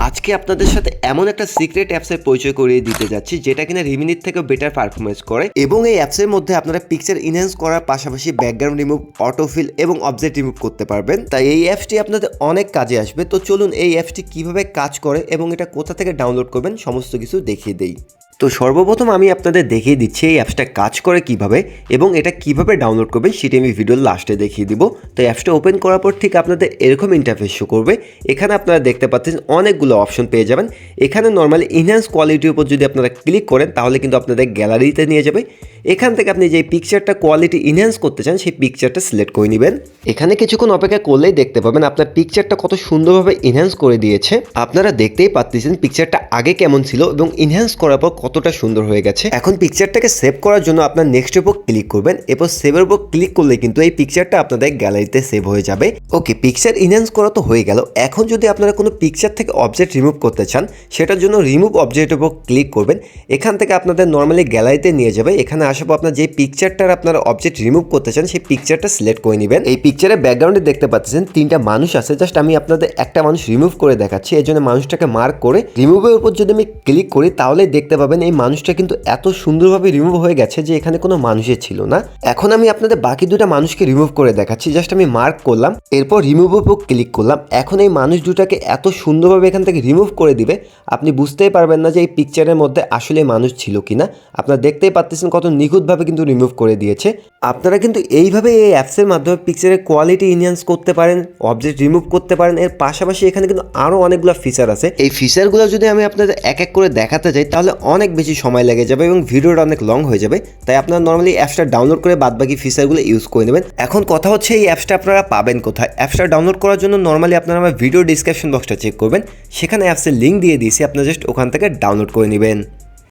আজকে আপনাদের সাথে এমন একটা সিক্রেট অ্যাপসের পরিচয় করিয়ে দিতে যাচ্ছি যেটা কিনা রিমিনির থেকেও বেটার পারফরমেন্স করে এবং এই অ্যাপসের মধ্যে আপনারা পিকচার ইনহ্যান্স করার পাশাপাশি ব্যাকগ্রাউন্ড রিমুভ, অটোফিল এবং অবজেক্ট রিমুভ করতে পারবেন। তাই এই অ্যাপসটি আপনাদের অনেক কাজে আসবে। তো চলুন এই অ্যাপসটি কিভাবে কাজ করে এবং এটা কোথা থেকে ডাউনলোড করবেন সমস্ত কিছু দেখিয়ে দেই। তো সর্বপ্রথম আমি আপনাদের দেখিয়ে দিচ্ছি এই অ্যাপসটা কাজ করে কিভাবে এবং এটা কিভাবে ডাউনলোড করবেন সেটি আমি ভিডিওর লাস্টে দেখিয়ে দিব। তো অ্যাপসটা ওপেন করার পর ঠিক আপনাদের এরকম ইন্টারফেস শো করবে। এখানে আপনারা দেখতে পাচ্ছেন অনেকগুলো অপশন পেয়ে যাবেন। এখানে নর্মালি ইনহ্যান্স কোয়ালিটির উপর যদি আপনারা ক্লিক করেন তাহলে কিন্তু আপনাদের গ্যালারিতে নিয়ে যাবে। এখান থেকে আপনি যে পিকচারটা কোয়ালিটি ইনহ্যান্স করতে চান সেই পিকচারটা সিলেক্ট করে নেবেন। এখানে কিছুক্ষণ অপেক্ষা করলেই দেখতে পাবেন আপনার পিকচারটা কত সুন্দরভাবে ইনহ্যান্স করে দিয়েছে। আপনারা দেখতেই পাচ্ছেন পিকচারটা আগে কেমন ছিল এবং ইনহ্যান্স করার পর কতটা সুন্দর হয়ে গেছে। এখন পিকচারটাকে সেভ করার জন্য আপনার নেক্সটের উপর ক্লিক করবেন। এরপর সেভের উপর ক্লিক করলে কিন্তু এই পিকচারটা আপনাদের গ্যালারিতে সেভ হয়ে যাবে। ওকে, পিকচার ইনহ্যান্স করা তো হয়ে গেল। এখন যদি আপনারা কোনো পিকচার থেকে অবজেক্ট রিমুভ করতে চান সেটার জন্য রিমুভ অবজেক্টের উপর ক্লিক করবেন। এখান থেকে আপনাদের নর্মালি গ্যালারিতে নিয়ে যাবে। এখানে আসার পর আপনার যে পিকচারটার আপনারা অবজেক্ট রিমুভ করতে চান সেই পিকচারটা সিলেক্ট করে নেবেন। এই পিকচারের ব্যাকগ্রাউন্ডে দেখতে পাচ্ছেন তিনটা মানুষ আছে। জাস্ট আমি আপনাদের একটা মানুষ রিমুভ করে দেখাচ্ছি। এই জন্য মানুষটাকে মার্ক করে রিমুভের উপর যদি আমি ক্লিক করি তাহলে দেখতে পাবেন এই মানুষটা কিন্তু এত সুন্দরভাবে রিমুভ হয়ে গেছে যে এখানে কোনো মানুষের ছিল না। এখন আমি আপনাদের বাকি দুটা মানুষকে রিমুভ করে দেখাচ্ছি। জাস্ট আমি মার্ক করলাম, এরপর রিমুভের উপর ক্লিক করলাম। এখন এই মানুষ দুটাকে এত সুন্দরভাবে এখান থেকে রিমুভ করে দিবে আপনি বুঝতেই পারবেন না যে এই পিকচারের মধ্যে আসলে মানুষ ছিল কিনা। আপনারা দেখতেই পাচ্ছেন কত নিখুঁতভাবে কিন্তু রিমুভ করে দিয়েছে। আপনারা কিন্তু এইভাবে এই অ্যাপসের মাধ্যমে পিকচারের কোয়ালিটি ইনহ্যান্স করতে পারেন, অবজেক্ট রিমুভ করতে পারেন। এর পাশাপাশি এখানে কিন্তু আরও অনেকগুলো ফিচার আছে। এই ফিচারগুলো যদি আমি আপনাদের এক এক করে দেখাতে যাই তাহলে অনেক বেশি সময় লেগে যাবে এবং ভিডিওটা অনেক লং হয়ে যাবে। তাই আপনারা নর্মালি অ্যাপসটা ডাউনলোড করে বাদবাকি ফিচারগুলো ইউজ করে নেবেন। এখন কথা হচ্ছে এই অ্যাপসটা আপনারা পাবেন কোথায়। অ্যাপসটা ডাউনলোড করার জন্য নর্মালি আপনারা আমার ভিডিও ডিসক্রিপশন বক্সটা চেক করবেন, সেখানে অ্যাপসের লিঙ্ক দিয়ে দিয়েছি। আপনারা জাস্ট ওখান থেকে ডাউনলোড করে নেবেন।